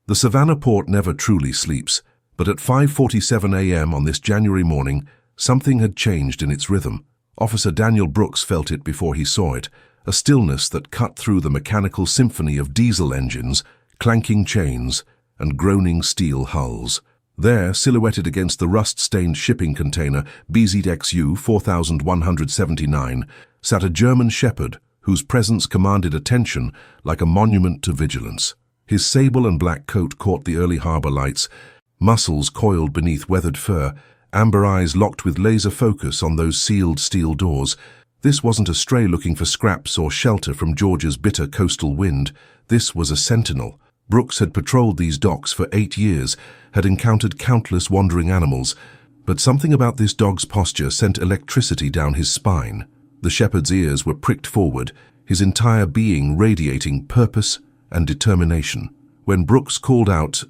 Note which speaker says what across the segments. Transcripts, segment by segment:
Speaker 1: The Savannah Port never truly sleeps, but at 5:47 a.m. on this January morning, something had changed in its rhythm. Officer Daniel Brooks felt it before he saw it, a stillness that cut through the mechanical symphony of diesel engines, clanking chains, and groaning steel hulls. There, silhouetted against the rust-stained shipping container BZXU 4179, sat a German shepherd whose presence commanded attention like a monument to vigilance. His sable and black coat caught the early harbor lights, muscles coiled beneath weathered fur, amber eyes locked with laser focus on those sealed steel doors. This wasn't a stray looking for scraps or shelter from Georgia's bitter coastal wind. This was a sentinel. Brooks had patrolled these docks for 8 years, had encountered countless wandering animals, but something about this dog's posture sent electricity down his spine. The shepherd's ears were pricked forward, his entire being radiating purpose and determination. When Brooks called out,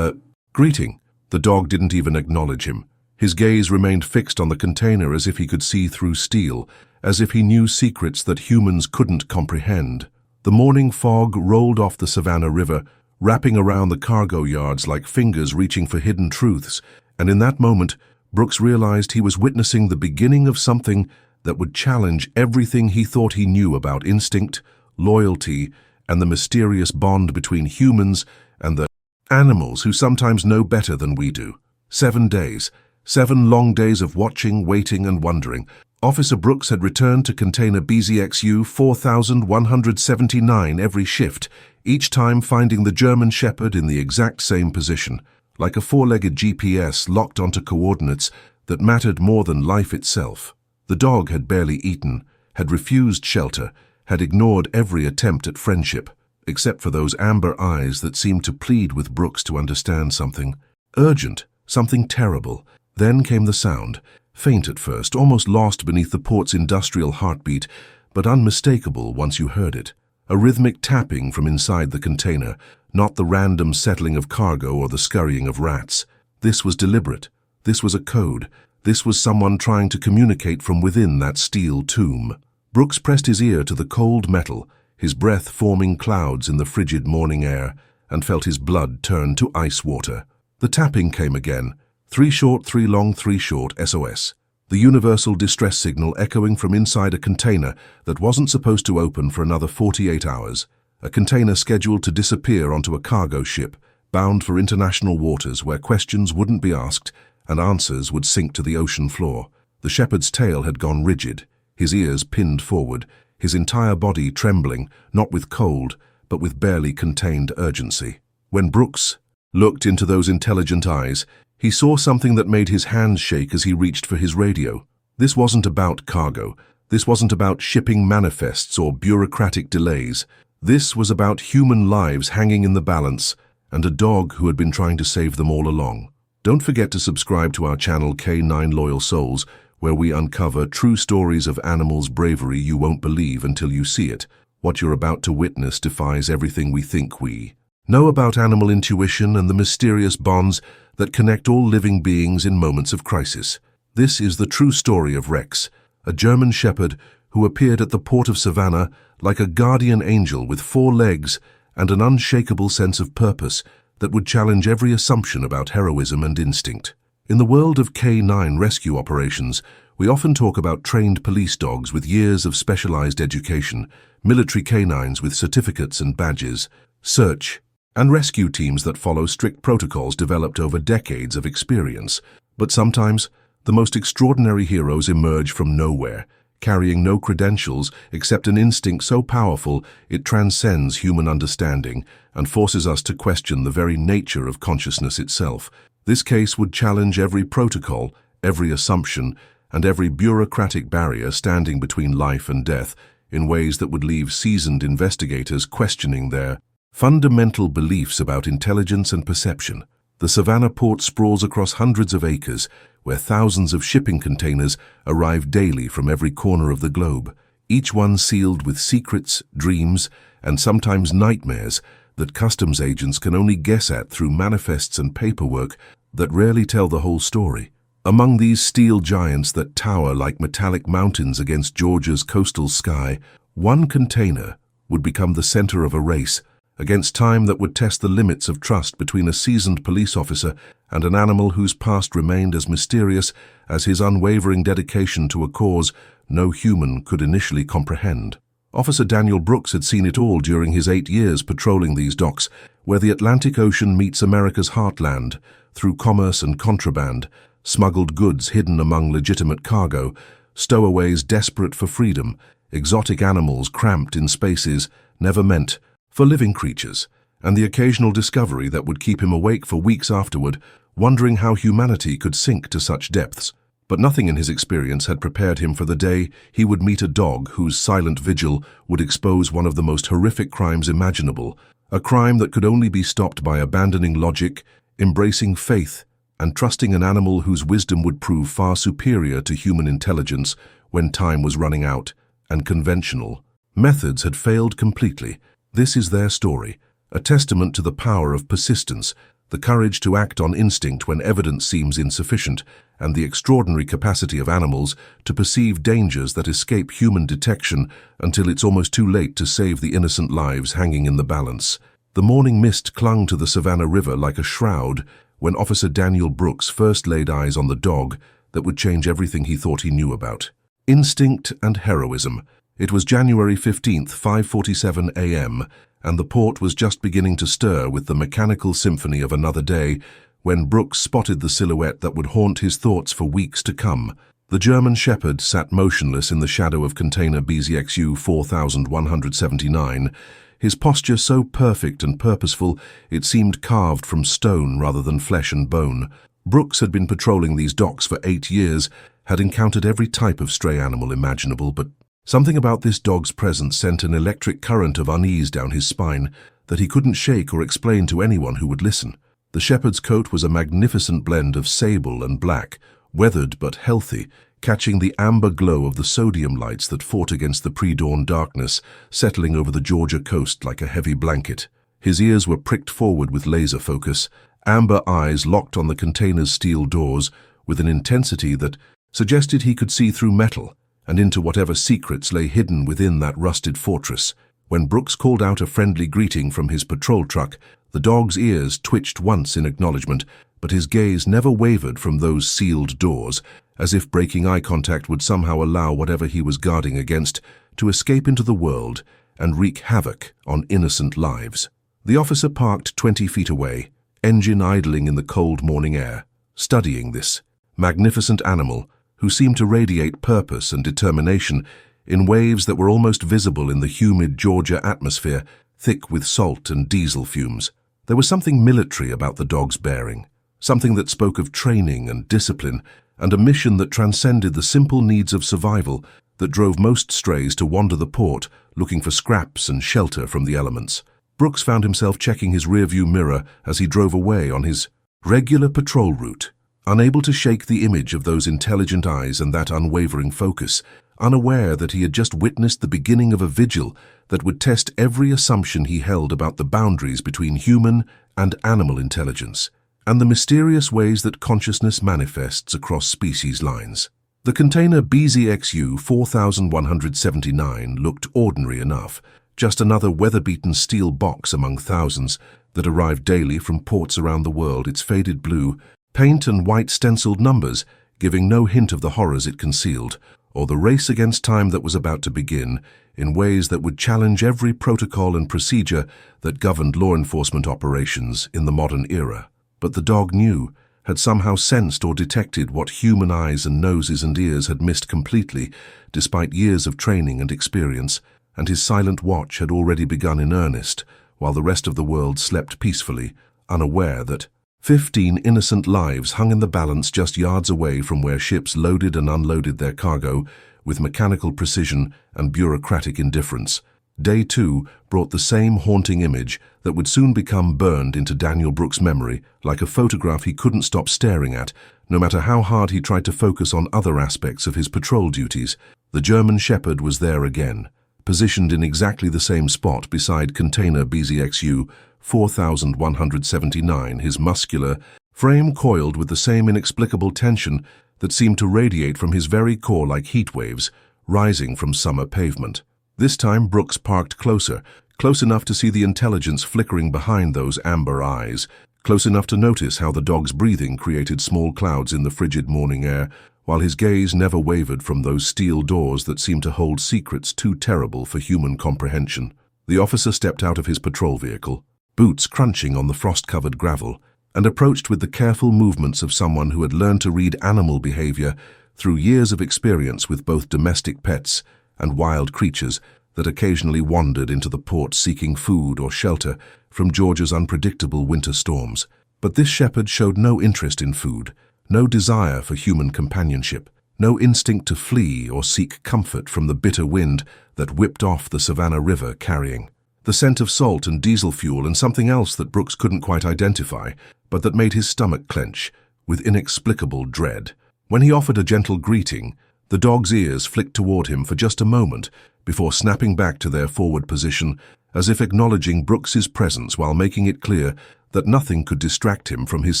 Speaker 1: "Greeting," the dog didn't even acknowledge him. His gaze remained fixed on the container as if he could see through steel, as if he knew secrets that humans couldn't comprehend. The morning fog rolled off the Savannah River, wrapping around the cargo yards like fingers reaching for hidden truths, and in that moment, Brooks realized he was witnessing the beginning of something that would challenge everything he thought he knew about instinct, loyalty, and the mysterious bond between humans and the animals who sometimes know better than we do. 7 days, 7 long days of watching, waiting, and wondering. Officer Brooks had returned to container BZXU 4179 every shift, each time finding the German shepherd in the exact same position, like a 4-legged GPS locked onto coordinates that mattered more than life itself. The dog had barely eaten, had refused shelter, had ignored every attempt at friendship, except for those amber eyes that seemed to plead with Brooks to understand something urgent, something terrible. Then came the sound, faint at first, almost lost beneath the port's industrial heartbeat, but unmistakable once you heard it. A rhythmic tapping from inside the container, not the random settling of cargo or the scurrying of rats. This was deliberate. This was a code. This was someone trying to communicate from within that steel tomb. Brooks pressed his ear to the cold metal, his breath forming clouds in the frigid morning air, and felt his blood turn to ice water. The tapping came again. 3 short, 3 long, 3 short, SOS. The universal distress signal echoing from inside a container that wasn't supposed to open for another 48 hours. A container scheduled to disappear onto a cargo ship, bound for international waters where questions wouldn't be asked and answers would sink to the ocean floor. The shepherd's tail had gone rigid, his ears pinned forward, his entire body trembling, not with cold, but with barely contained urgency. When Brooks looked into those intelligent eyes, he saw something that made his hands shake as he reached for his radio. This wasn't about cargo. This wasn't about shipping manifests or bureaucratic delays. This was about human lives hanging in the balance and a dog who had been trying to save them all along. Don't forget to subscribe to our channel K9 Loyal Souls, where we uncover true stories of animals' bravery you won't believe until you see it. What you're about to witness defies everything we think we know about animal intuition and the mysterious bonds that connect all living beings in moments of crisis. This is the true story of Rex, a German shepherd who appeared at the port of Savannah like a guardian angel with 4 legs and an unshakable sense of purpose that would challenge every assumption about heroism and instinct. In the world of K9 rescue operations, we often talk about trained police dogs with years of specialized education, military canines with certificates and badges, search and rescue teams that follow strict protocols developed over decades of experience. But sometimes, the most extraordinary heroes emerge from nowhere, carrying no credentials except an instinct so powerful it transcends human understanding and forces us to question the very nature of consciousness itself. This case would challenge every protocol, every assumption, and every bureaucratic barrier standing between life and death in ways that would leave seasoned investigators questioning their fundamental beliefs about intelligence and perception. The Savannah Port sprawls across hundreds of acres, where thousands of shipping containers arrive daily from every corner of the globe, each one sealed with secrets, dreams, and sometimes nightmares that customs agents can only guess at through manifests and paperwork that rarely tell the whole story. Among these steel giants that tower like metallic mountains against Georgia's coastal sky, one container would become the center of a race, against time that would test the limits of trust between a seasoned police officer and an animal whose past remained as mysterious as his unwavering dedication to a cause no human could initially comprehend. Officer Daniel Brooks had seen it all during his 8 years patrolling these docks, where the Atlantic Ocean meets America's heartland, through commerce and contraband, smuggled goods hidden among legitimate cargo, stowaways desperate for freedom, exotic animals cramped in spaces never meant for living creatures, and the occasional discovery that would keep him awake for weeks afterward, wondering how humanity could sink to such depths. But nothing in his experience had prepared him for the day he would meet a dog whose silent vigil would expose one of the most horrific crimes imaginable, a crime that could only be stopped by abandoning logic, embracing faith, and trusting an animal whose wisdom would prove far superior to human intelligence when time was running out and conventional methods had failed completely. This is their story, a testament to the power of persistence, the courage to act on instinct when evidence seems insufficient, and the extraordinary capacity of animals to perceive dangers that escape human detection until it's almost too late to save the innocent lives hanging in the balance. The morning mist clung to the Savannah River like a shroud when Officer Daniel Brooks first laid eyes on the dog that would change everything he thought he knew about. Instinct and heroism. It was January 15th, 5:47 a.m., and the port was just beginning to stir with the mechanical symphony of another day when Brooks spotted the silhouette that would haunt his thoughts for weeks to come. The German Shepherd sat motionless in the shadow of container BZXU 4179, his posture so perfect and purposeful it seemed carved from stone rather than flesh and bone. Brooks had been patrolling these docks for 8 years, had encountered every type of stray animal imaginable, but something about this dog's presence sent an electric current of unease down his spine that he couldn't shake or explain to anyone who would listen. The shepherd's coat was a magnificent blend of sable and black, weathered but healthy, catching the amber glow of the sodium lights that fought against the pre-dawn darkness, settling over the Georgia coast like a heavy blanket. His ears were pricked forward with laser focus, amber eyes locked on the container's steel doors with an intensity that suggested he could see through metal and into whatever secrets lay hidden within that rusted fortress. When Brooks called out a friendly greeting from his patrol truck, the dog's ears twitched once in acknowledgement, but his gaze never wavered from those sealed doors, as if breaking eye contact would somehow allow whatever he was guarding against to escape into the world and wreak havoc on innocent lives. The officer parked 20 feet away, engine idling in the cold morning air, studying this magnificent animal who seemed to radiate purpose and determination in waves that were almost visible in the humid Georgia atmosphere, thick with salt and diesel fumes. There was something military about the dog's bearing, something that spoke of training and discipline, and a mission that transcended the simple needs of survival that drove most strays to wander the port, looking for scraps and shelter from the elements. Brooks found himself checking his rearview mirror as he drove away on his regular patrol route, unable to shake the image of those intelligent eyes and that unwavering focus, unaware that he had just witnessed the beginning of a vigil that would test every assumption he held about the boundaries between human and animal intelligence, and the mysterious ways that consciousness manifests across species lines. The container BZXU 4179 looked ordinary enough, just another weather-beaten steel box among thousands that arrived daily from ports around the world, its faded blue paint and white stenciled numbers giving no hint of the horrors it concealed, or the race against time that was about to begin in ways that would challenge every protocol and procedure that governed law enforcement operations in the modern era. But the dog knew, had somehow sensed or detected what human eyes and noses and ears had missed completely, despite years of training and experience, and his silent watch had already begun in earnest, while the rest of the world slept peacefully, unaware that 15 innocent lives hung in the balance just yards away from where ships loaded and unloaded their cargo with mechanical precision and bureaucratic indifference. Day 2 brought the same haunting image that would soon become burned into Daniel Brooks' memory like a photograph he couldn't stop staring at, no matter how hard he tried to focus on other aspects of his patrol duties. The German Shepherd was there again, positioned in exactly the same spot beside container BZXU 4179, his muscular frame coiled with the same inexplicable tension that seemed to radiate from his very core like heat waves rising from summer pavement. This time Brooks parked closer, close enough to see the intelligence flickering behind those amber eyes, close enough to notice how the dog's breathing created small clouds in the frigid morning air, while his gaze never wavered from those steel doors that seemed to hold secrets too terrible for human comprehension. The officer stepped out of his patrol vehicle, boots crunching on the frost-covered gravel, and approached with the careful movements of someone who had learned to read animal behavior through years of experience with both domestic pets and wild creatures that occasionally wandered into the port seeking food or shelter from Georgia's unpredictable winter storms. But this shepherd showed no interest in food, no desire for human companionship, no instinct to flee or seek comfort from the bitter wind that whipped off the Savannah River carrying the scent of salt and diesel fuel and something else that Brooks couldn't quite identify, but that made his stomach clench with inexplicable dread. When he offered a gentle greeting, the dog's ears flicked toward him for just a moment before snapping back to their forward position, as if acknowledging Brooks's presence while making it clear that nothing could distract him from his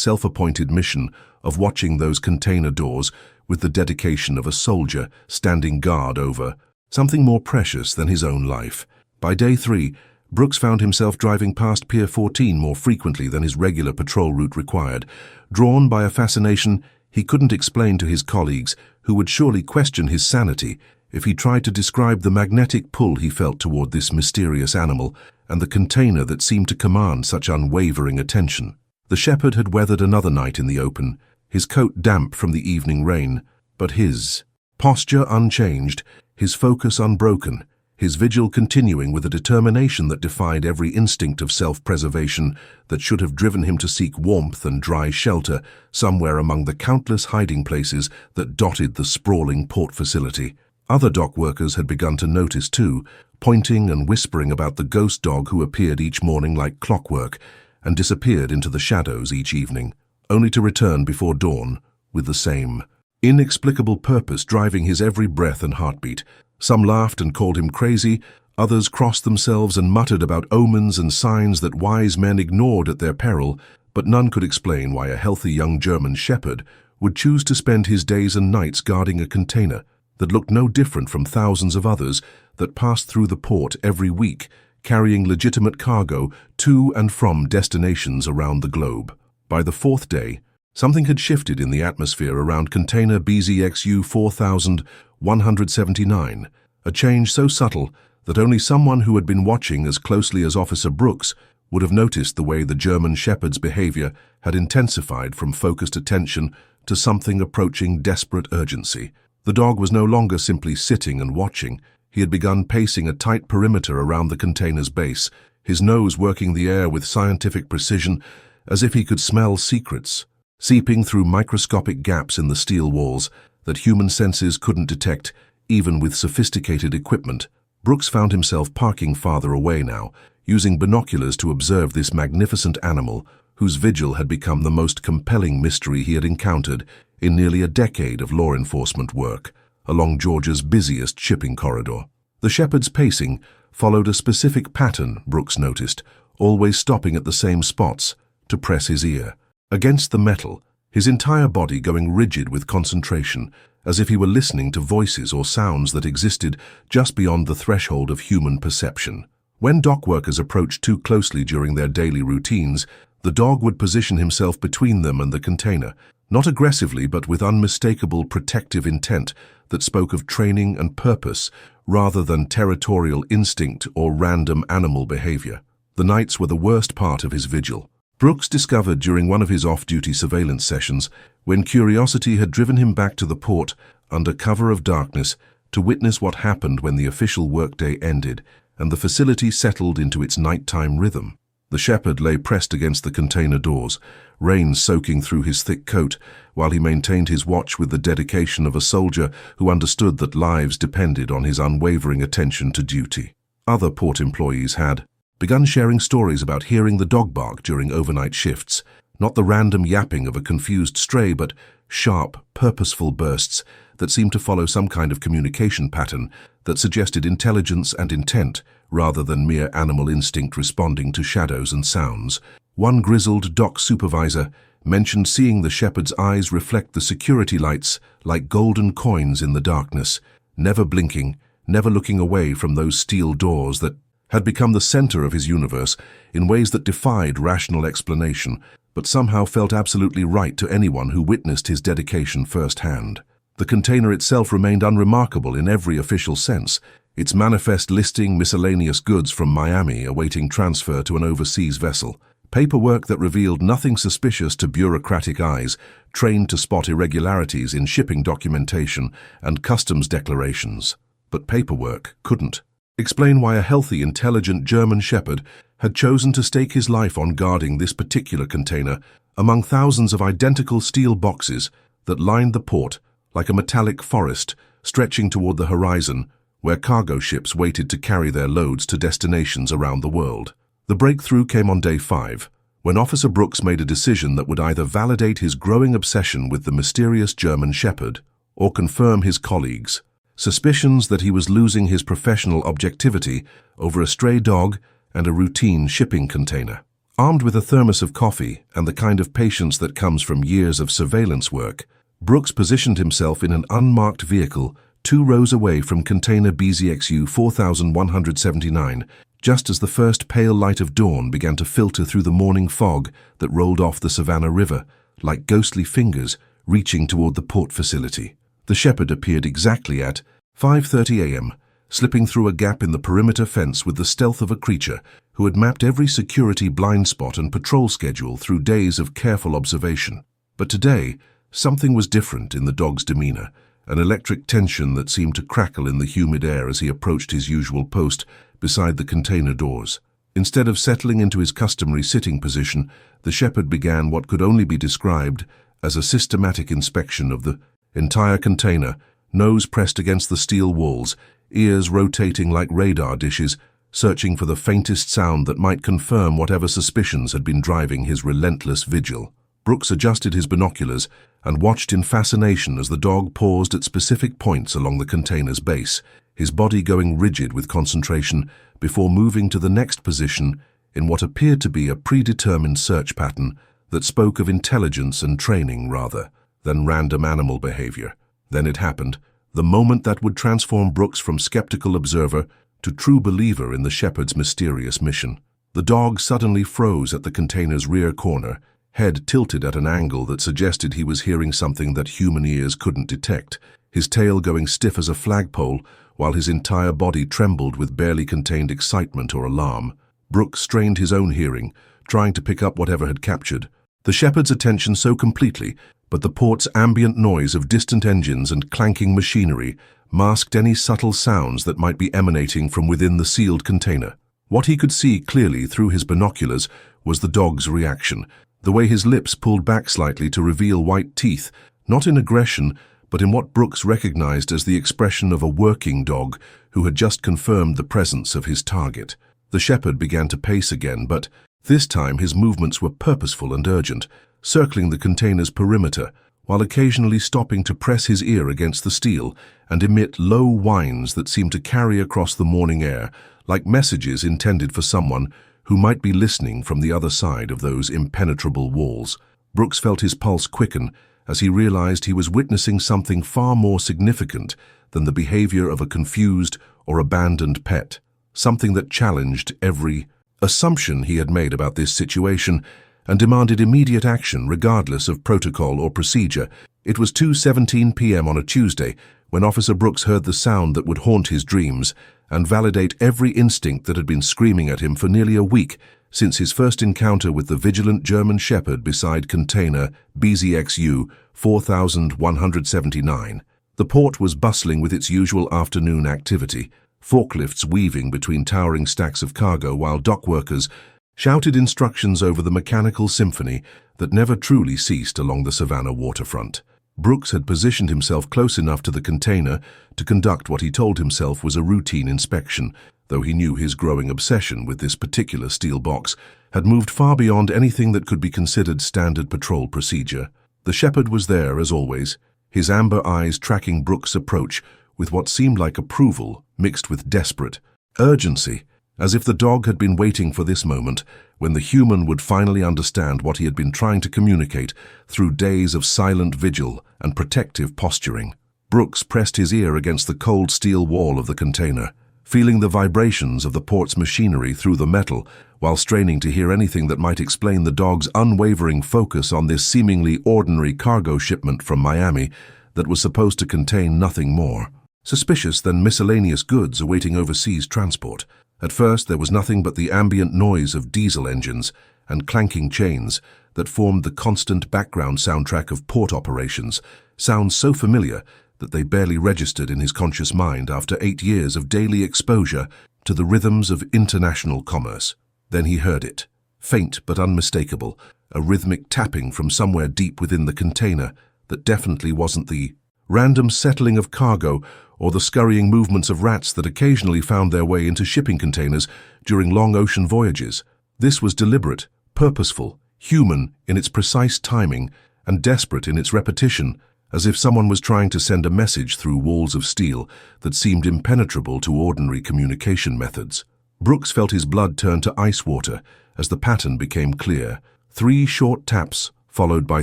Speaker 1: self-appointed mission of watching those container doors with the dedication of a soldier standing guard over something more precious than his own life. By day 3, Brooks found himself driving past Pier 14 more frequently than his regular patrol route required, drawn by a fascination he couldn't explain to his colleagues, who would surely question his sanity if he tried to describe the magnetic pull he felt toward this mysterious animal and the container that seemed to command such unwavering attention. The shepherd had weathered another night in the open, his coat damp from the evening rain, but his posture unchanged, his focus unbroken, his vigil continuing with a determination that defied every instinct of self-preservation that should have driven him to seek warmth and dry shelter somewhere among the countless hiding places that dotted the sprawling port facility. Other dock workers had begun to notice too, pointing and whispering about the ghost dog who appeared each morning like clockwork and disappeared into the shadows each evening, only to return before dawn with the same inexplicable purpose driving his every breath and heartbeat. Some laughed and called him crazy, others crossed themselves and muttered about omens and signs that wise men ignored at their peril, but none could explain why a healthy young German shepherd would choose to spend his days and nights guarding a container that looked no different from thousands of others that passed through the port every week, carrying legitimate cargo to and from destinations around the globe. By the 4th day, something had shifted in the atmosphere around container BZXU 4179, a change so subtle that only someone who had been watching as closely as Officer Brooks would have noticed the way the German shepherd's behavior had intensified from focused attention to something approaching desperate urgency. The dog was no longer simply sitting and watching. He had begun pacing a tight perimeter around the container's base, his nose working the air with scientific precision as if he could smell secrets seeping through microscopic gaps in the steel walls that human senses couldn't detect, even with sophisticated equipment. Brooks found himself parking farther away now, using binoculars to observe this magnificent animal, whose vigil had become the most compelling mystery he had encountered in nearly a decade of law enforcement work along Georgia's busiest shipping corridor. The shepherd's pacing followed a specific pattern, Brooks noticed, always stopping at the same spots to press his ear against the metal, his entire body going rigid with concentration, as if he were listening to voices or sounds that existed just beyond the threshold of human perception. When dock workers approached too closely during their daily routines, the dog would position himself between them and the container, not aggressively but with unmistakable protective intent that spoke of training and purpose rather than territorial instinct or random animal behavior. The nights were the worst part of his vigil. Brooks discovered during one of his off-duty surveillance sessions, when curiosity had driven him back to the port under cover of darkness to witness what happened when the official workday ended and the facility settled into its nighttime rhythm. The shepherd lay pressed against the container doors, rain soaking through his thick coat, while he maintained his watch with the dedication of a soldier who understood that lives depended on his unwavering attention to duty. Other port employees had begun sharing stories about hearing the dog bark during overnight shifts, not the random yapping of a confused stray, but sharp, purposeful bursts that seemed to follow some kind of communication pattern that suggested intelligence and intent rather than mere animal instinct responding to shadows and sounds. One grizzled dock supervisor mentioned seeing the shepherd's eyes reflect the security lights like golden coins in the darkness, never blinking, never looking away from those steel doors that had become the center of his universe in ways that defied rational explanation, but somehow felt absolutely right to anyone who witnessed his dedication firsthand. The container itself remained unremarkable in every official sense, its manifest listing miscellaneous goods from Miami awaiting transfer to an overseas vessel. Paperwork that revealed nothing suspicious to bureaucratic eyes, trained to spot irregularities in shipping documentation and customs declarations. But paperwork couldn't explain why a healthy, intelligent German shepherd had chosen to stake his life on guarding this particular container among thousands of identical steel boxes that lined the port like a metallic forest stretching toward the horizon where cargo ships waited to carry their loads to destinations around the world. The breakthrough came on day 5, when Officer Brooks made a decision that would either validate his growing obsession with the mysterious German shepherd or confirm his colleagues' suspicions that he was losing his professional objectivity over a stray dog and a routine shipping container. Armed with a thermos of coffee and the kind of patience that comes from years of surveillance work, Brooks positioned himself in an unmarked vehicle 2 rows away from container BZXU 4179, just as the first pale light of dawn began to filter through the morning fog that rolled off the Savannah River, like ghostly fingers reaching toward the port facility. The shepherd appeared exactly at 5:30 a.m., slipping through a gap in the perimeter fence with the stealth of a creature who had mapped every security blind spot and patrol schedule through days of careful observation. But today, something was different in the dog's demeanor, an electric tension that seemed to crackle in the humid air as he approached his usual post beside the container doors. Instead of settling into his customary sitting position, the shepherd began what could only be described as a systematic inspection of the entire container, nose pressed against the steel walls, ears rotating like radar dishes, searching for the faintest sound that might confirm whatever suspicions had been driving his relentless vigil. Brooks adjusted his binoculars and watched in fascination as the dog paused at specific points along the container's base, his body going rigid with concentration before moving to the next position in what appeared to be a predetermined search pattern that spoke of intelligence and training rather than random animal behavior. Then it happened, the moment that would transform Brooks from skeptical observer to true believer in the shepherd's mysterious mission. The dog suddenly froze at the container's rear corner, head tilted at an angle that suggested he was hearing something that human ears couldn't detect, his tail going stiff as a flagpole while his entire body trembled with barely contained excitement or alarm. Brooks strained his own hearing, trying to pick up whatever had captured the shepherd's attention so completely, but the port's ambient noise of distant engines and clanking machinery masked any subtle sounds that might be emanating from within the sealed container. What he could see clearly through his binoculars was the dog's reaction, the way his lips pulled back slightly to reveal white teeth, not in aggression, but in what Brooks recognized as the expression of a working dog who had just confirmed the presence of his target. The shepherd began to pace again, but this time his movements were purposeful and urgent, circling the container's perimeter, while occasionally stopping to press his ear against the steel and emit low whines that seemed to carry across the morning air, like messages intended for someone who might be listening from the other side of those impenetrable walls. Brooks felt his pulse quicken as he realized he was witnessing something far more significant than the behavior of a confused or abandoned pet, something that challenged every assumption he had made about this situation and demanded immediate action regardless of protocol or procedure. It was 2:17 p.m. on a Tuesday when Officer Brooks heard the sound that would haunt his dreams and validate every instinct that had been screaming at him for nearly a week since his first encounter with the vigilant German shepherd beside container BZXU 4179. The port was bustling with its usual afternoon activity, forklifts weaving between towering stacks of cargo while dock workers shouted instructions over the mechanical symphony that never truly ceased along the Savannah waterfront. Brooks had positioned himself close enough to the container to conduct what he told himself was a routine inspection, though he knew his growing obsession with this particular steel box had moved far beyond anything that could be considered standard patrol procedure. The shepherd was there, as always, his amber eyes tracking Brooks' approach with what seemed like approval mixed with desperate urgency, as if the dog had been waiting for this moment when the human would finally understand what he had been trying to communicate through days of silent vigil and protective posturing. Brooks pressed his ear against the cold steel wall of the container, feeling the vibrations of the port's machinery through the metal while straining to hear anything that might explain the dog's unwavering focus on this seemingly ordinary cargo shipment from Miami that was supposed to contain nothing more suspicious than miscellaneous goods awaiting overseas transport. At first, there was nothing but the ambient noise of diesel engines and clanking chains that formed the constant background soundtrack of port operations, sounds so familiar that they barely registered in his conscious mind after 8 years of daily exposure to the rhythms of international commerce. Then he heard it, faint but unmistakable, a rhythmic tapping from somewhere deep within the container that definitely wasn't the random settling of cargo or the scurrying movements of rats that occasionally found their way into shipping containers during long ocean voyages. This was deliberate, purposeful, human in its precise timing, and desperate in its repetition, as if someone was trying to send a message through walls of steel that seemed impenetrable to ordinary communication methods. Brooks felt his blood turn to ice water as the pattern became clear. 3 short taps, followed by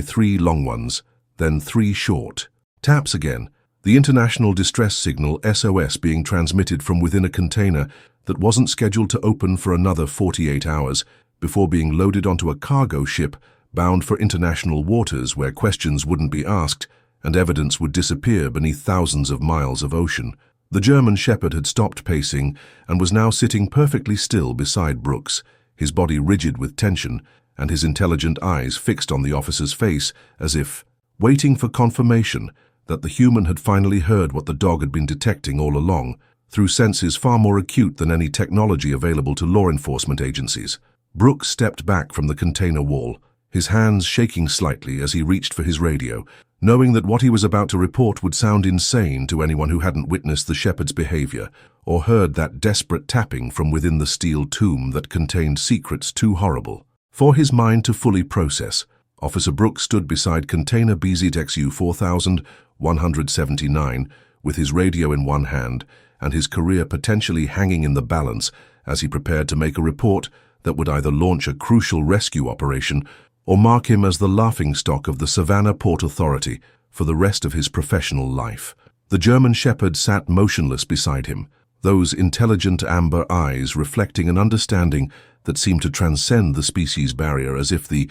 Speaker 1: 3 long ones, then 3 short taps again. The international distress signal SOS being transmitted from within a container that wasn't scheduled to open for another 48 hours before being loaded onto a cargo ship bound for international waters where questions wouldn't be asked and evidence would disappear beneath thousands of miles of ocean. The German shepherd had stopped pacing and was now sitting perfectly still beside Brooks, his body rigid with tension and his intelligent eyes fixed on the officer's face as if waiting for confirmation that the human had finally heard what the dog had been detecting all along, through senses far more acute than any technology available to law enforcement agencies. Brooks stepped back from the container wall, his hands shaking slightly as he reached for his radio, knowing that what he was about to report would sound insane to anyone who hadn't witnessed the shepherd's behavior or heard that desperate tapping from within the steel tomb that contained secrets too horrible for his mind to fully process. Officer Brooks stood beside container BZXU 4179 with his radio in one hand and his career potentially hanging in the balance as he prepared to make a report that would either launch a crucial rescue operation or mark him as the laughingstock of the Savannah Port Authority for the rest of his professional life. The German shepherd sat motionless beside him, those intelligent amber eyes reflecting an understanding that seemed to transcend the species barrier, as if the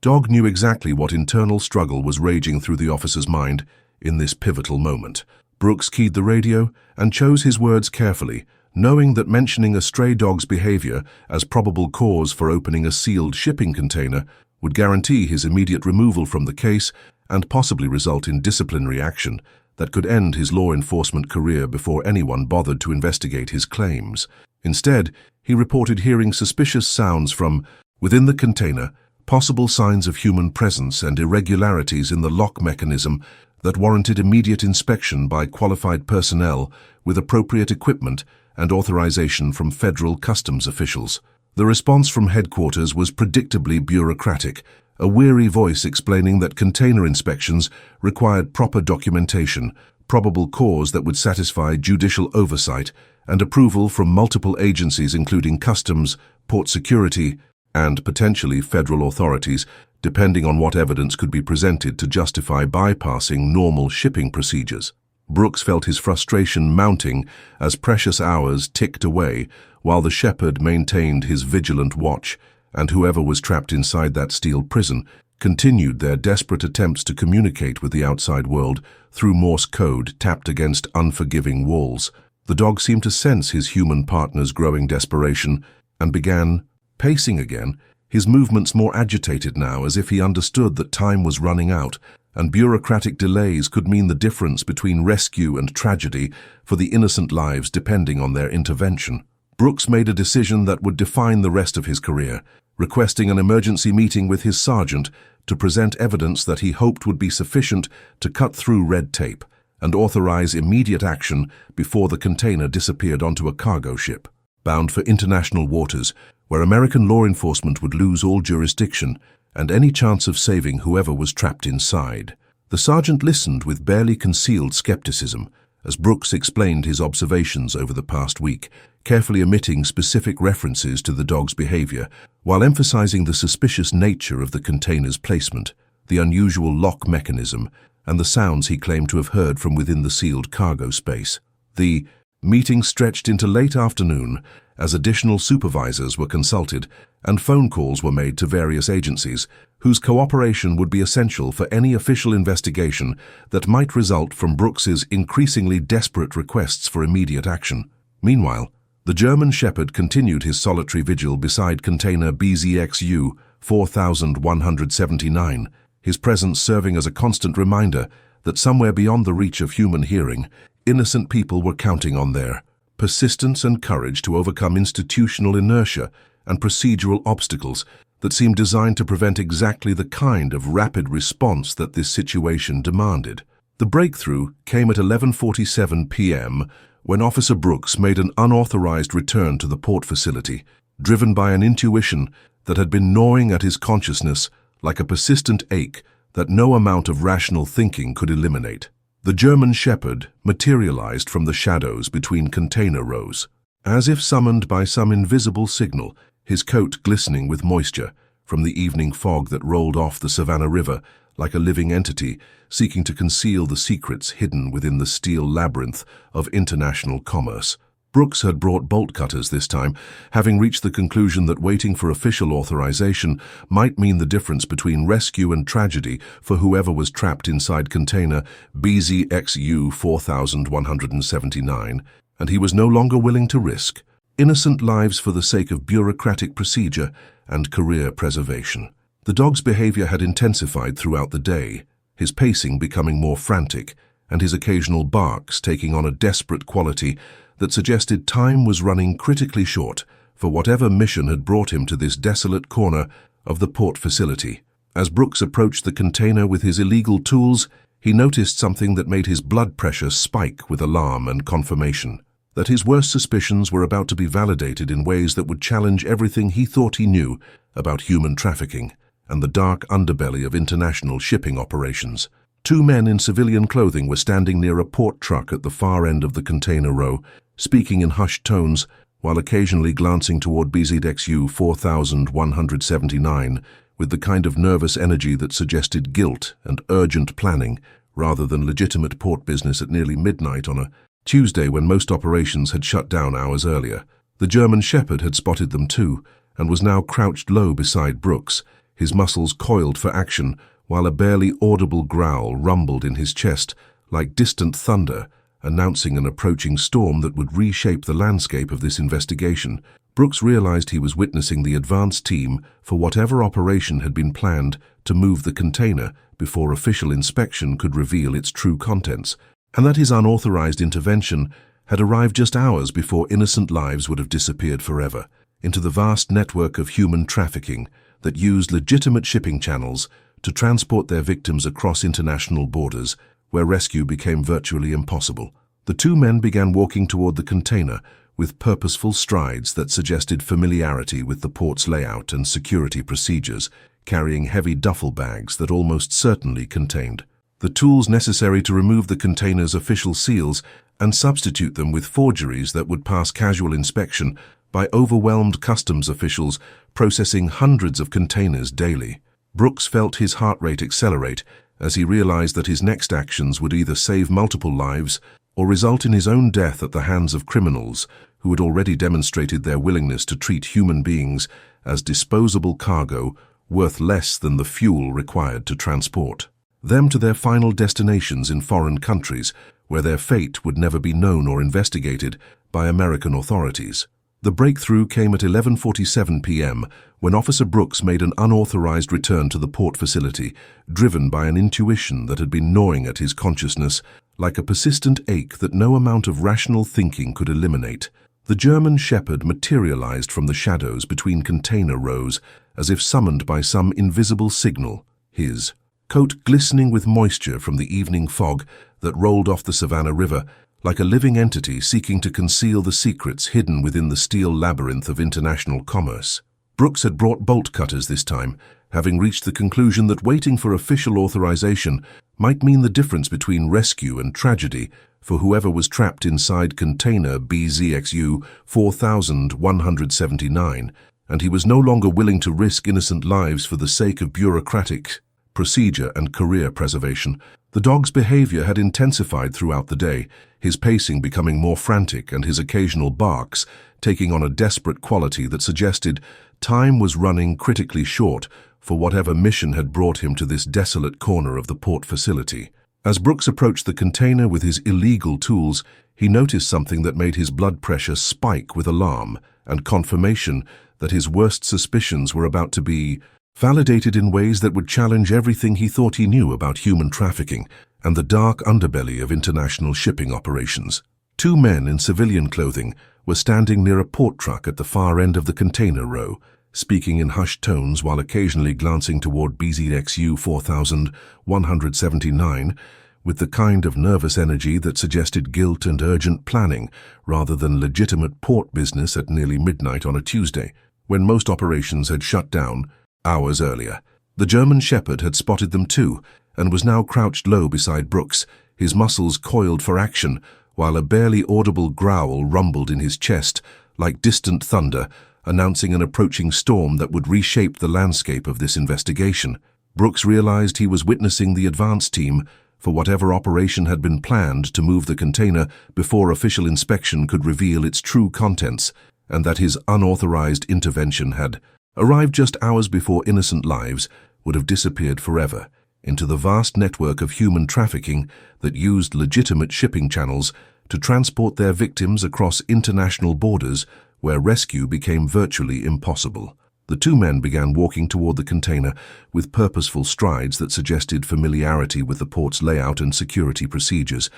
Speaker 1: dog knew exactly what internal struggle was raging through the officer's mind in this pivotal moment. Brooks keyed the radio and chose his words carefully, knowing that mentioning a stray dog's behavior as probable cause for opening a sealed shipping container would guarantee his immediate removal from the case and possibly result in disciplinary action that could end his law enforcement career before anyone bothered to investigate his claims. Instead, he reported hearing suspicious sounds from within the container, possible signs of human presence and irregularities in the lock mechanism that warranted immediate inspection by qualified personnel with appropriate equipment and authorization from federal customs officials. The response from headquarters was predictably bureaucratic, a weary voice explaining that container inspections required proper documentation, probable cause that would satisfy judicial oversight, and approval from multiple agencies including customs, port security, and potentially federal authorities, depending on what evidence could be presented to justify bypassing normal shipping procedures. Brooks felt his frustration mounting as precious hours ticked away while the shepherd maintained his vigilant watch, and whoever was trapped inside that steel prison continued their desperate attempts to communicate with the outside world through Morse code tapped against unforgiving walls. The dog seemed to sense his human partner's growing desperation and began pacing again, his movements more agitated now, as if he understood that time was running out and bureaucratic delays could mean the difference between rescue and tragedy for the innocent lives depending on their intervention. Brooks made a decision that would define the rest of his career, requesting an emergency meeting with his sergeant to present evidence that he hoped would be sufficient to cut through red tape and authorize immediate action before the container disappeared onto a cargo ship bound for international waters, where American law enforcement would lose all jurisdiction and any chance of saving whoever was trapped inside. The sergeant listened with barely concealed skepticism as Brooks explained his observations over the past week, carefully omitting specific references to the dog's behavior, while emphasizing the suspicious nature of the container's placement, the unusual lock mechanism, and the sounds he claimed to have heard from within the sealed cargo space. The Meetings stretched into late afternoon as additional supervisors were consulted and phone calls were made to various agencies whose cooperation would be essential for any official investigation that might result from Brooks's increasingly desperate requests for immediate action. Meanwhile, the German Shepherd continued his solitary vigil beside container BZXU 4179, his presence serving as a constant reminder that somewhere beyond the reach of human hearing, innocent people were counting on their persistence and courage to overcome institutional inertia and procedural obstacles that seemed designed to prevent exactly the kind of rapid response that this situation demanded. The breakthrough came at 11:47 p.m. when Officer Brooks made an unauthorized return to the port facility, driven by an intuition that had been gnawing at his consciousness like a persistent ache that no amount of rational thinking could eliminate. The German Shepherd materialized from the shadows between container rows. As if summoned by some invisible signal, his coat glistening with moisture from the evening fog that rolled off the Savannah River like a living entity seeking to conceal the secrets hidden within the steel labyrinth of international commerce. Brooks had brought bolt cutters this time, having reached the conclusion that waiting for official authorization might mean the difference between rescue and tragedy for whoever was trapped inside container BZXU 4179, and he was no longer willing to risk innocent lives for the sake of bureaucratic procedure and career preservation. The dog's behavior had intensified throughout the day, his pacing becoming more frantic, and his occasional barks taking on a desperate quality that suggested time was running critically short for whatever mission had brought him to this desolate corner of the port facility. As Brooks approached the container with his illegal tools, he noticed something that made his blood pressure spike with alarm and confirmation. That his worst suspicions were about to be validated in ways that would challenge everything he thought he knew about human trafficking and the dark underbelly of international shipping operations. Two men in civilian clothing were standing near a port truck at the far end of the container row, speaking in hushed tones while occasionally glancing toward BZXU 4179 with the kind of nervous energy that suggested guilt and urgent planning rather than legitimate port business at nearly midnight on a Tuesday when most operations had shut down hours earlier. The German Shepherd had spotted them too and was now crouched low beside Brooks, his muscles coiled for action while a barely audible growl rumbled in his chest like distant thunder, announcing an approaching storm that would reshape the landscape of this investigation. Brooks realized he was witnessing the advance team for whatever operation had been planned to move the container before official inspection could reveal its true contents, and that his unauthorized intervention had arrived just hours before innocent lives would have disappeared forever into the vast network of human trafficking that used legitimate shipping channels to transport their victims across international borders, where rescue became virtually impossible. The two men began walking toward the container with purposeful strides that suggested familiarity with the port's layout and security procedures, carrying heavy duffel bags that almost certainly contained the tools necessary to remove the container's official seals and substitute them with forgeries that would pass casual inspection by overwhelmed customs officials processing hundreds of containers daily. Brooks felt his heart rate accelerate as he realized that his next actions would either save multiple lives or result in his own death at the hands of criminals who had already demonstrated their willingness to treat human beings as disposable cargo worth less than the fuel required to transport them to their final destinations in foreign countries where their fate would never be known or investigated by American authorities. The breakthrough came at 11:47 p.m. when Officer Brooks made an unauthorized return to the port facility, driven by an intuition that had been gnawing at his consciousness like a persistent ache that no amount of rational thinking could eliminate. The German Shepherd materialized from the shadows between container rows as if summoned by some invisible signal, his coat glistening with moisture from the evening fog that rolled off the Savannah River like a living entity seeking to conceal the secrets hidden within the steel labyrinth of international commerce. Brooks had brought bolt cutters this time, having reached the conclusion that waiting for official authorization might mean the difference between rescue and tragedy for whoever was trapped inside container BZXU 4179, and he was no longer willing to risk innocent lives for the sake of bureaucratic procedure and career preservation. The dog's behavior had intensified throughout the day, his pacing becoming more frantic and his occasional barks taking on a desperate quality that suggested time was running critically short for whatever mission had brought him to this desolate corner of the port facility. As Brooks approached the container with his illegal tools, he noticed something that made his blood pressure spike with alarm and confirmation that his worst suspicions were about to be validated in ways that would challenge everything he thought he knew about human trafficking and the dark underbelly of international shipping operations. Two men in civilian clothing were standing near a port truck at the far end of the container row, speaking in hushed tones while occasionally glancing toward BZXU 4179 with the kind of nervous energy that suggested guilt and urgent planning rather than legitimate port business at nearly midnight on a Tuesday, when most operations had shut down hours earlier. The German Shepherd had spotted them too and was now crouched low beside Brooks, his muscles coiled for action, while a barely audible growl rumbled in his chest like distant thunder, announcing an approaching storm that would reshape the landscape of this investigation. Brooks realized he was witnessing the advance team for whatever operation had been planned to move the container before official inspection could reveal its true contents, and that his unauthorized intervention had arrived just hours before innocent lives would have disappeared forever into the vast network of human trafficking that used legitimate shipping channels to transport their victims across international borders where rescue became virtually impossible. The two men began walking toward the container with purposeful strides that suggested familiarity with the port's layout and security procedures,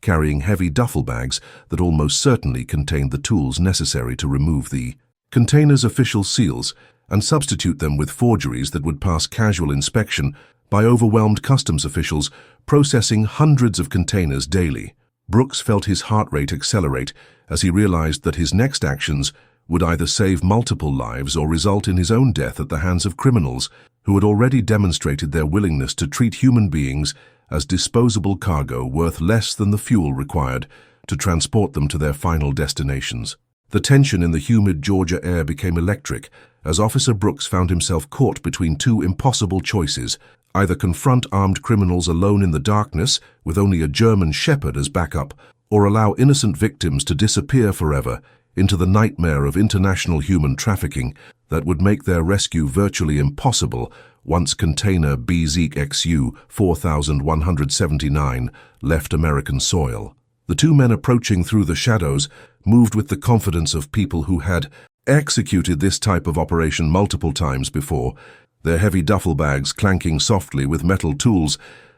Speaker 1: carrying heavy duffel bags that almost certainly contained the tools necessary to remove the container's official seals and substitute them with forgeries that would pass casual inspection by overwhelmed customs officials processing hundreds of containers daily. Brooks felt his heart rate accelerate as he realized that his next actions would either save multiple lives or result in his own death at the hands of criminals who had already demonstrated their willingness to treat human beings as disposable cargo worth less than the fuel required to transport them to their final destinations. The tension in the humid Georgia air became electric as Officer Brooks found himself caught between two impossible choices: either confront armed criminals alone in the darkness with only a German Shepherd as backup, or allow innocent victims to disappear forever into the nightmare of international human trafficking that would make their rescue virtually impossible once container BZXU 4179 left American soil. The two men approaching through the shadows moved with the confidence of people who had executed this type of operation multiple times before, their heavy duffel bags clanking softly with metal tools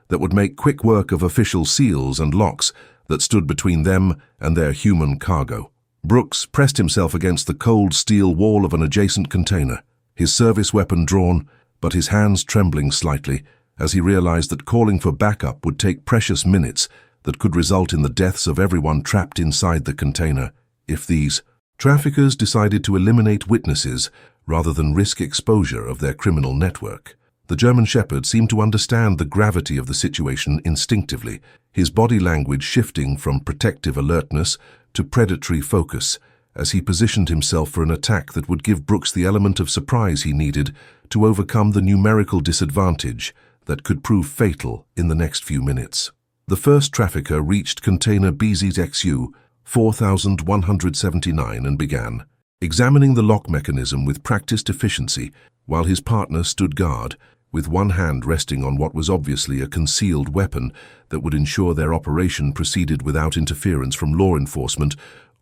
Speaker 1: that would make quick work of official seals and locks that stood between them and their human cargo. Brooks pressed himself against the cold steel wall of an adjacent container, his service weapon drawn, but his hands trembling slightly as he realized that calling for backup would take precious minutes that could result in the deaths of everyone trapped inside the container if these traffickers decided to eliminate witnesses rather than risk exposure of their criminal network. The German Shepherd seemed to understand the gravity of the situation instinctively, his body language shifting from protective alertness to predatory focus as he positioned himself for an attack that would give Brooks the element of surprise he needed to overcome the numerical disadvantage that could prove fatal in the next few minutes. The first trafficker reached container BZXU 4179 and began examining the lock mechanism with practiced efficiency while his partner stood guard, with one hand resting on what was obviously a concealed weapon that would ensure their operation proceeded without interference from law enforcement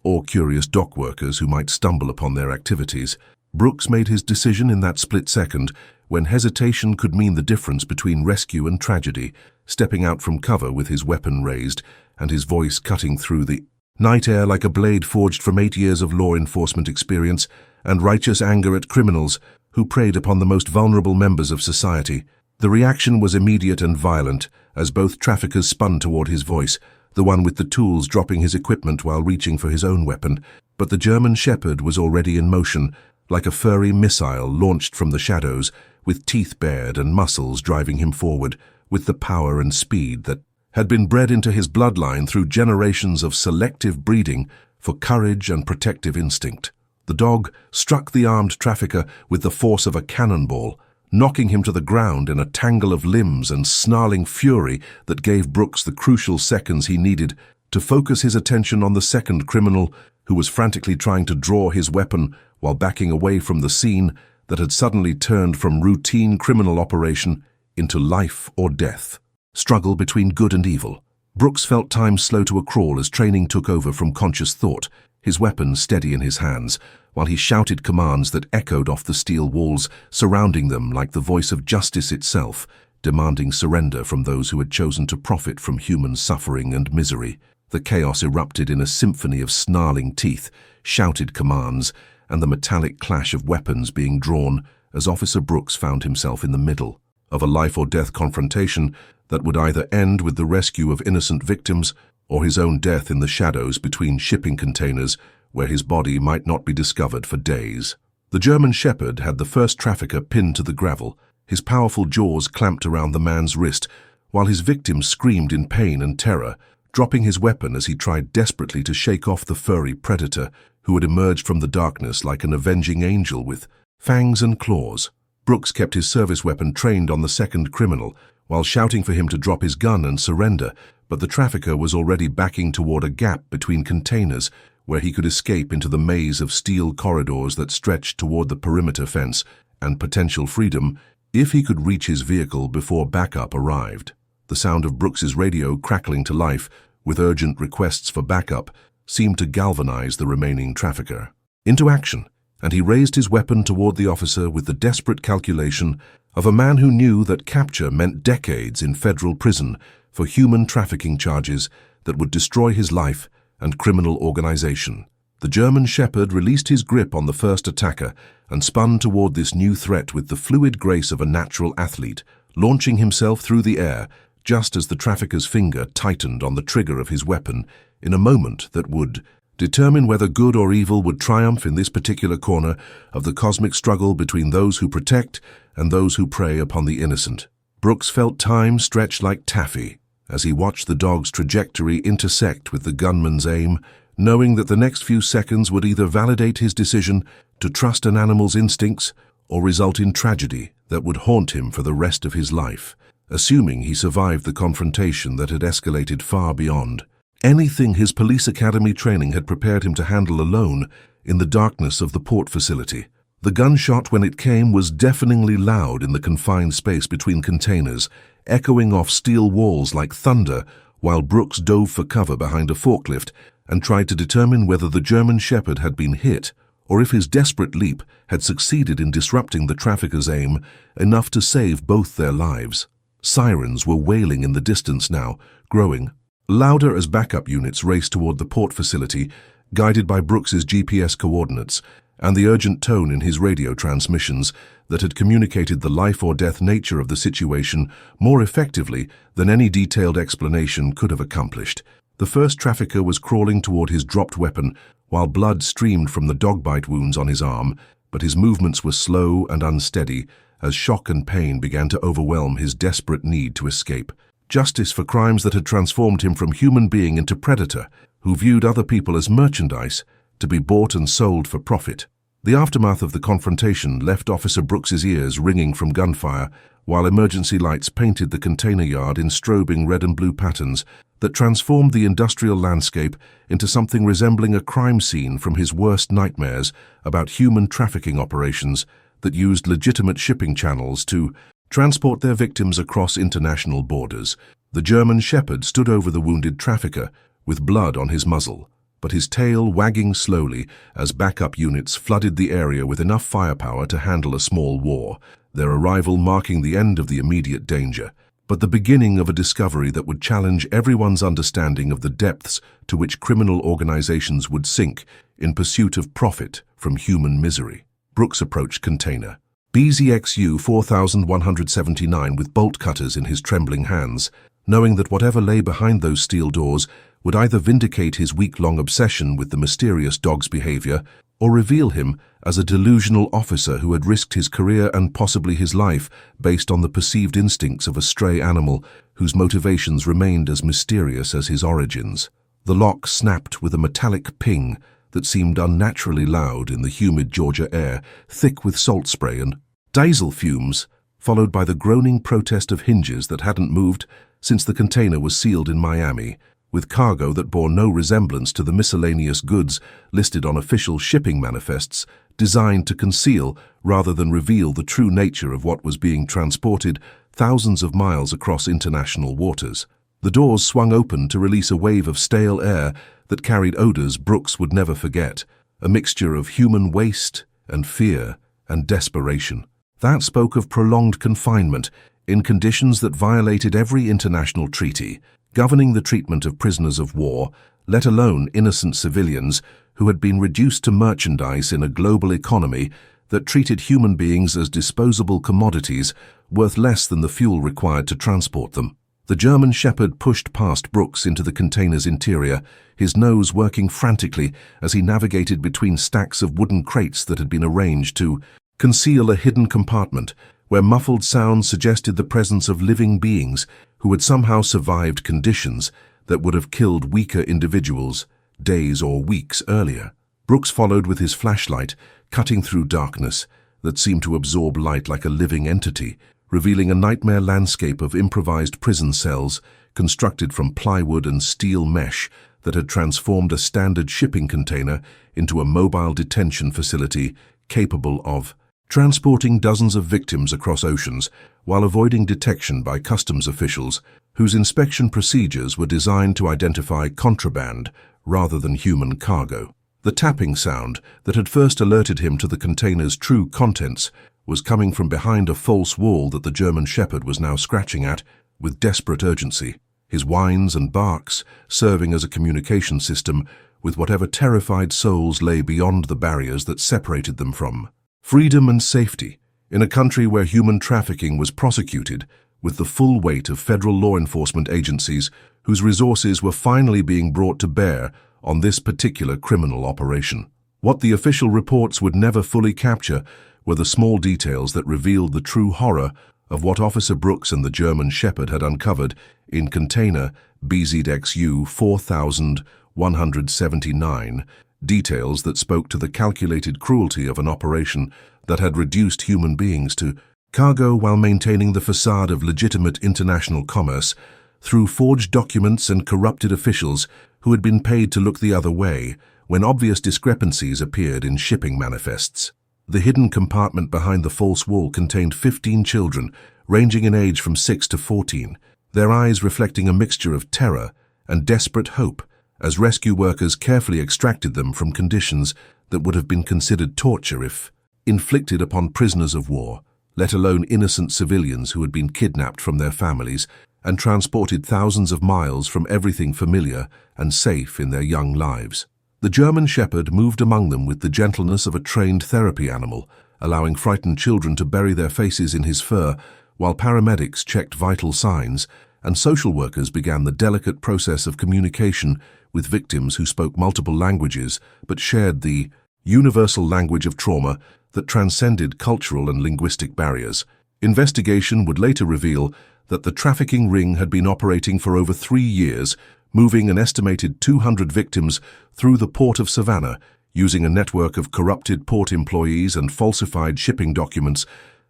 Speaker 1: or curious dock workers who might stumble upon their activities. Brooks made his decision in that split second when hesitation could mean the difference between rescue and tragedy, stepping out from cover with his weapon raised and his voice cutting through the night air like a blade forged from 8 years of law enforcement experience and righteous anger at criminals who preyed upon the most vulnerable members of society. The reaction was immediate and violent as both traffickers spun toward his voice, the one with the tools dropping his equipment while reaching for his own weapon. But the German Shepherd was already in motion, like a furry missile launched from the shadows, with teeth bared and muscles driving him forward with the power and speed that had been bred into his bloodline through generations of selective breeding for courage and protective instinct. The dog struck the armed trafficker with the force of a cannonball, knocking him to the ground in a tangle of limbs and snarling fury that gave Brooks the crucial seconds he needed to focus his attention on the second criminal, who was frantically trying to draw his weapon while backing away from the scene that had suddenly turned from routine criminal operation into life or death. Struggle between good and evil. Brooks felt time slow to a crawl as training took over from conscious thought, his weapon steady in his hands, while he shouted commands that echoed off the steel walls surrounding them like the voice of justice itself, demanding surrender from those who had chosen to profit from human suffering and misery. The chaos erupted in a symphony of snarling teeth, shouted commands, and the metallic clash of weapons being drawn as Officer Brooks found himself in the middle of a life-or-death confrontation that would either end with the rescue of innocent victims or his own death in the shadows between shipping containers where his body might not be discovered for days. The German Shepherd had the first trafficker pinned to the gravel, his powerful jaws clamped around the man's wrist, while his victim screamed in pain and terror, dropping his weapon as he tried desperately to shake off the furry predator who had emerged from the darkness like an avenging angel with fangs and claws. Brooks kept his service weapon trained on the second criminal, while shouting for him to drop his gun and surrender, but the trafficker was already backing toward a gap between containers where he could escape into the maze of steel corridors that stretched toward the perimeter fence and potential freedom if he could reach his vehicle before backup arrived. The sound of Brooks's radio crackling to life with urgent requests for backup seemed to galvanize the remaining trafficker into action, and he raised his weapon toward the officer with the desperate calculation of a man who knew that capture meant decades in federal prison for human trafficking charges that would destroy his life and criminal organization. The German Shepherd released his grip on the first attacker and spun toward this new threat with the fluid grace of a natural athlete, launching himself through the air just as the trafficker's finger tightened on the trigger of his weapon in a moment that would determine whether good or evil would triumph in this particular corner of the cosmic struggle between those who protect and those who prey upon the innocent. Brooks felt time stretch like taffy as he watched the dog's trajectory intersect with the gunman's aim, knowing that the next few seconds would either validate his decision to trust an animal's instincts or result in tragedy that would haunt him for the rest of his life, assuming he survived the confrontation that had escalated far beyond anything his police academy training had prepared him to handle alone in the darkness of the port facility. The gunshot, when it came, was deafeningly loud in the confined space between containers, echoing off steel walls like thunder, while Brooks dove for cover behind a forklift and tried to determine whether the German Shepherd had been hit or if his desperate leap had succeeded in disrupting the trafficker's aim enough to save both their lives. Sirens were wailing in the distance now, growing louder as backup units raced toward the port facility, guided by Brooks's GPS coordinates and the urgent tone in his radio transmissions that had communicated the life-or-death nature of the situation more effectively than any detailed explanation could have accomplished. The first trafficker was crawling toward his dropped weapon while blood streamed from the dog-bite wounds on his arm, but his movements were slow and unsteady as shock and pain began to overwhelm his desperate need to escape. Justice for crimes that had transformed him from human being into predator, who viewed other people as merchandise to be bought and sold for profit. The aftermath of the confrontation left Officer Brooks's ears ringing from gunfire, while emergency lights painted the container yard in strobing red and blue patterns that transformed the industrial landscape into something resembling a crime scene from his worst nightmares about human trafficking operations that used legitimate shipping channels to transport their victims across international borders. The German Shepherd stood over the wounded trafficker with blood on his muzzle, but his tail wagging slowly as backup units flooded the area with enough firepower to handle a small war, their arrival marking the end of the immediate danger, but the beginning of a discovery that would challenge everyone's understanding of the depths to which criminal organizations would sink in pursuit of profit from human misery. Brooks approached container BZXU 4179 with bolt cutters in his trembling hands, knowing that whatever lay behind those steel doors would either vindicate his week-long obsession with the mysterious dog's behavior or reveal him as a delusional officer who had risked his career and possibly his life based on the perceived instincts of a stray animal whose motivations remained as mysterious as his origins. The lock snapped with a metallic ping that seemed unnaturally loud in the humid Georgia air, thick with salt spray and diesel fumes followed by the groaning protest of hinges that hadn't moved since the container was sealed in Miami, with cargo that bore no resemblance to the miscellaneous goods listed on official shipping manifests designed to conceal rather than reveal the true nature of what was being transported thousands of miles across international waters. The doors swung open to release a wave of stale air that carried odors Brooks would never forget, a mixture of human waste and fear and desperation. That spoke of prolonged confinement in conditions that violated every international treaty governing the treatment of prisoners of war, let alone innocent civilians who had been reduced to merchandise in a global economy that treated human beings as disposable commodities worth less than the fuel required to transport them. The German Shepherd pushed past Brooks into the container's interior, his nose working frantically as he navigated between stacks of wooden crates that had been arranged to conceal a hidden compartment where muffled sounds suggested the presence of living beings who had somehow survived conditions that would have killed weaker individuals days or weeks earlier. Brooks followed with his flashlight, cutting through darkness that seemed to absorb light like a living entity, revealing a nightmare landscape of improvised prison cells constructed from plywood and steel mesh that had transformed a standard shipping container into a mobile detention facility capable of transporting dozens of victims across oceans while avoiding detection by customs officials whose inspection procedures were designed to identify contraband rather than human cargo. The tapping sound that had first alerted him to the container's true contents was coming from behind a false wall that the German Shepherd was now scratching at with desperate urgency, his whines and barks serving as a communication system with whatever terrified souls lay beyond the barriers that separated them from freedom and safety, in a country where human trafficking was prosecuted with the full weight of federal law enforcement agencies whose resources were finally being brought to bear on this particular criminal operation. What the official reports would never fully capture were the small details that revealed the true horror of what Officer Brooks and the German Shepherd had uncovered in container BZXU 4179, details that spoke to the calculated cruelty of an operation that had reduced human beings to cargo while maintaining the facade of legitimate international commerce through forged documents and corrupted officials who had been paid to look the other way when obvious discrepancies appeared in shipping manifests. The hidden compartment behind the false wall contained 15 children, ranging in age from 6 to 14, their eyes reflecting a mixture of terror and desperate hope as rescue workers carefully extracted them from conditions that would have been considered torture if inflicted upon prisoners of war, let alone innocent civilians who had been kidnapped from their families and transported thousands of miles from everything familiar and safe in their young lives. The German Shepherd moved among them with the gentleness of a trained therapy animal, allowing frightened children to bury their faces in his fur while paramedics checked vital signs and social workers began the delicate process of communication with victims who spoke multiple languages but shared the universal language of trauma that transcended cultural and linguistic barriers. Investigation would later reveal that the trafficking ring had been operating for over 3 years, moving an estimated 200 victims through the port of Savannah, using a network of corrupted port employees and falsified shipping documents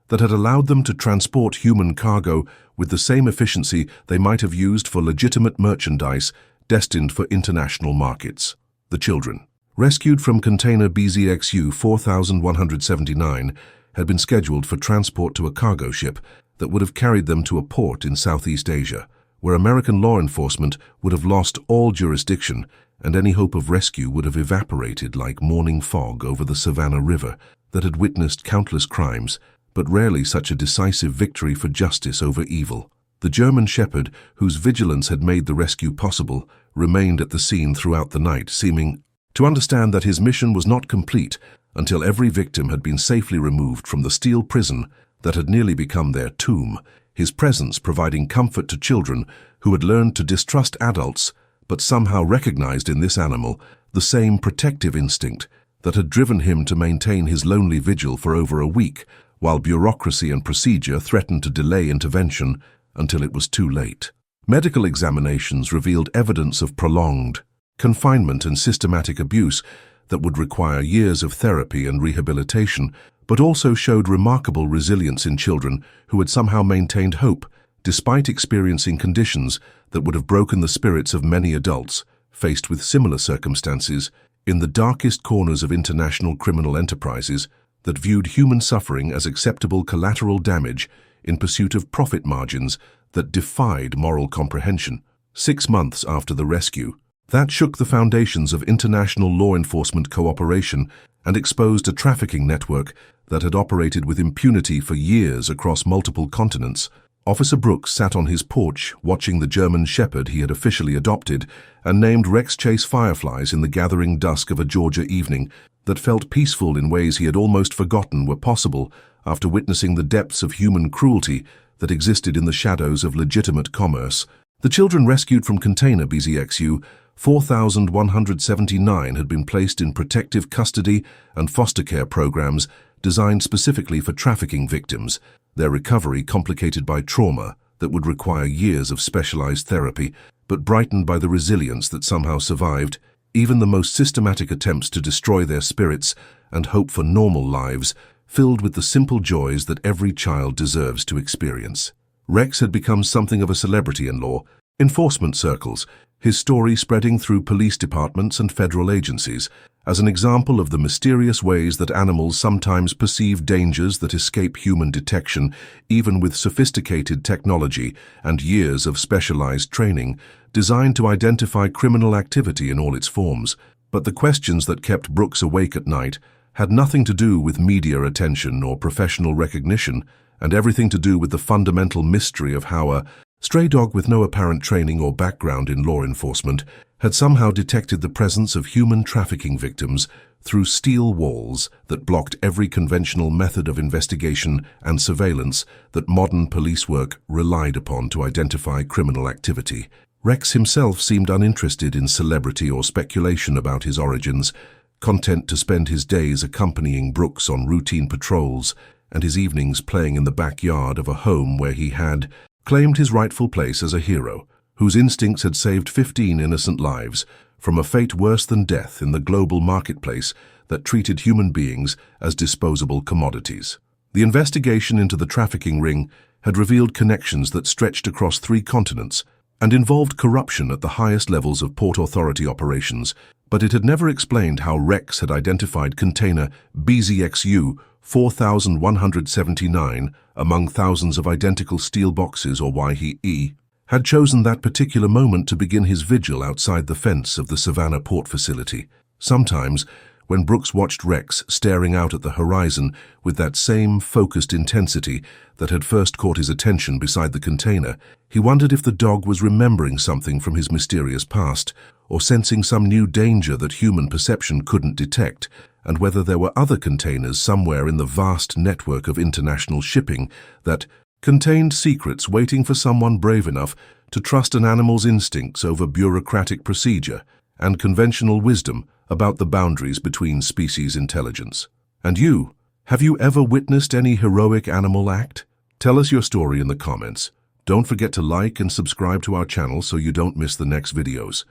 Speaker 1: that had allowed them to transport human cargo with the same efficiency they might have used for legitimate merchandise destined for international markets. The children, rescued from container BZXU 4179, had been scheduled for transport to a cargo ship that would have carried them to a port in Southeast Asia, where American law enforcement would have lost all jurisdiction and any hope of rescue would have evaporated like morning fog over the Savannah River that had witnessed countless crimes, but rarely such a decisive victory for justice over evil. The German Shepherd, whose vigilance had made the rescue possible, remained at the scene throughout the night, seeming to understand that his mission was not complete until every victim had been safely removed from the steel prison that had nearly become their tomb, his presence providing comfort to children who had learned to distrust adults but somehow recognized in this animal the same protective instinct that had driven him to maintain his lonely vigil for over a week, while bureaucracy and procedure threatened to delay intervention until it was too late. Medical examinations revealed evidence of prolonged confinement and systematic abuse that would require years of therapy and rehabilitation, but also showed remarkable resilience in children who had somehow maintained hope, despite experiencing conditions that would have broken the spirits of many adults faced with similar circumstances in the darkest corners of international criminal enterprises that viewed human suffering as acceptable collateral damage in pursuit of profit margins that defied moral comprehension. 6 months after the rescue, that shook the foundations of international law enforcement cooperation and exposed a trafficking network that had operated with impunity for years across multiple continents. Officer Brooks sat on his porch watching the German Shepherd he had officially adopted and named Rex chase fireflies in the gathering dusk of a Georgia evening that felt peaceful in ways he had almost forgotten were possible after witnessing the depths of human cruelty that existed in the shadows of legitimate commerce. The children rescued from container BZXU 4,179 had been placed in protective custody and foster care programs designed specifically for trafficking victims, their recovery complicated by trauma that would require years of specialized therapy, but brightened by the resilience that somehow survived even the most systematic attempts to destroy their spirits and hope for normal lives, filled with the simple joys that every child deserves to experience. Rex had become something of a celebrity in law enforcement circles, his story spreading through police departments and federal agencies as an example of the mysterious ways that animals sometimes perceive dangers that escape human detection, even with sophisticated technology and years of specialized training designed to identify criminal activity in all its forms. But the questions that kept Brooks awake at night had nothing to do with media attention or professional recognition, and everything to do with the fundamental mystery of how a stray dog with no apparent training or background in law enforcement had somehow detected the presence of human trafficking victims through steel walls that blocked every conventional method of investigation and surveillance that modern police work relied upon to identify criminal activity. Rex himself seemed uninterested in celebrity or speculation about his origins, content to spend his days accompanying Brooks on routine patrols and his evenings playing in the backyard of a home where he had claimed his rightful place as a hero, whose instincts had saved 15 innocent lives from a fate worse than death in the global marketplace that treated human beings as disposable commodities. The investigation into the trafficking ring had revealed connections that stretched across 3 continents and involved corruption at the highest levels of Port Authority operations, but it had never explained how Rex had identified container BZXU 4,179 among thousands of identical steel boxes, or why he had chosen that particular moment to begin his vigil outside the fence of the Savannah Port facility. Sometimes, when Brooks watched Rex staring out at the horizon with that same focused intensity that had first caught his attention beside the container, he wondered if the dog was remembering something from his mysterious past, or sensing some new danger that human perception couldn't detect, and whether there were other containers somewhere in the vast network of international shipping that contained secrets waiting for someone brave enough to trust an animal's instincts over bureaucratic procedure and conventional wisdom about the boundaries between species intelligence. And you, have you ever witnessed any heroic animal act? Tell us your story in the comments. Don't forget to like and subscribe to our channel so you don't miss the next videos.